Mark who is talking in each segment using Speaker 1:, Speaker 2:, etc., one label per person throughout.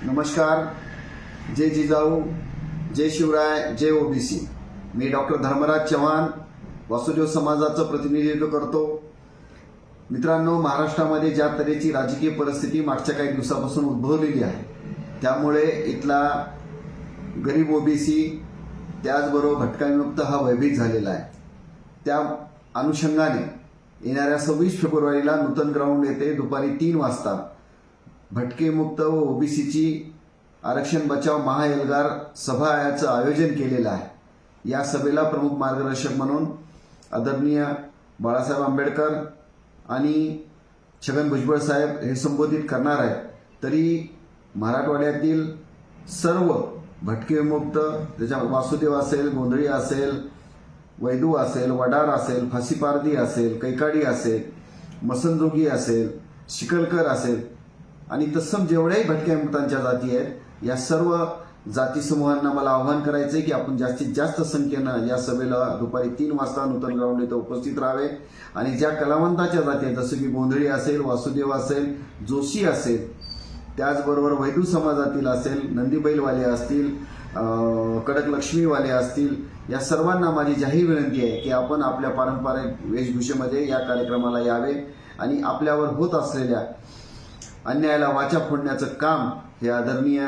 Speaker 1: नमस्कार. जय जिजाऊ, जय शिवराय, जय ओबीसी. मी डॉक्टर धर्मराज चव्हाण वासुदेव समाजाचं प्रतिनिधित्व करतो. मित्रांनो, महाराष्ट्रामध्ये ज्या तऱ्हेची राजकीय परिस्थिती मागच्या काही दिवसापासून उद्भवलेली आहे, त्यामुळे इथला गरीब ओबीसी त्याचबरोबर भटकाविमुक्त हा भयभीत झालेला आहे. त्या अनुषंगाने येणाऱ्या 26 फेब्रुवारीला नूतन ग्राउंड येथे दुपारी 3 वाजता भटकेमुक्त व ओबीसीची आरक्षण बचाव महाएल्गार सभाचं आयोजन केलेलं आहे. या सभेला प्रमुख मार्गदर्शक म्हणून आदरणीय बाळासाहेब आंबेडकर आणि छगन भुजबळ साहेब हे संबोधित करणार आहेत. तरी मराठवाड्यातील सर्व भटकेमुक्त, त्याच्या वासुदेव असेल, गोंधळी असेल, वैदू असेल, वडार असेल, फाशीपारधी असेल, कैकाडी असेल, मसनजोगी असेल, शिकलकर असेल आणि तत्सम जेवढ्याही भटक्यामुक्तांच्या जाती आहेत, या सर्व जाती समूहांना मला आवाहन करायचं आहे की आपण जास्तीत जास्त संख्येनं या सभेला दुपारी 3 वाजता नूतन ग्राउंड इथं उपस्थित राहावे. आणि ज्या कलावंताच्या जाती आहेत, जसं की गोंधळी असेल, वासुदेव असेल, जोशी असेल, त्याचबरोबर वैदू समाजातील असेल, नंदीबैलवाले असतील, कडक लक्ष्मीवाले असतील, या सर्वांना माझी जाहीर विनंती आहे की आपण आपल्या पारंपरिक वेशभूषेमध्ये या कार्यक्रमाला यावे आणि आपल्यावर होत असलेल्या अन्यायाला वाचा फोडण्याचं काम हे आदरणीय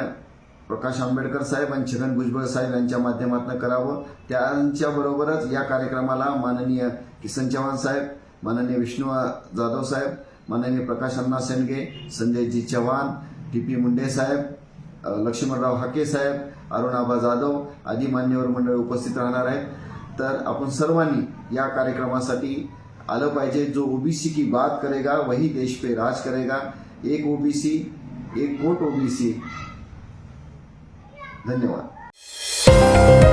Speaker 1: प्रकाश आंबेडकर साहेब आणि छगन भुजबळ साहेब यांच्या माध्यमातून करावं. त्यांच्याबरोबरच या कार्यक्रमाला माननीय किसन चव्हाण साहेब, माननीय विष्णू जाधव साहेब, माननीय प्रकाश अण्णा सेंडगे, संजयजी चव्हाण, टी.पी. मुंडे साहेब, लक्ष्मणराव हाके साहेब, अरुणाबा जाधव आदी मान्यवर मंडळ उपस्थित राहणार आहेत. तर आपण सर्वांनी या कार्यक्रमासाठी आलं पाहिजे. जो ओबीसी की बात करेगा वही देश पे राज करेगा. एक ओबीसी, एक वोट ओबीसी. धन्यवाद.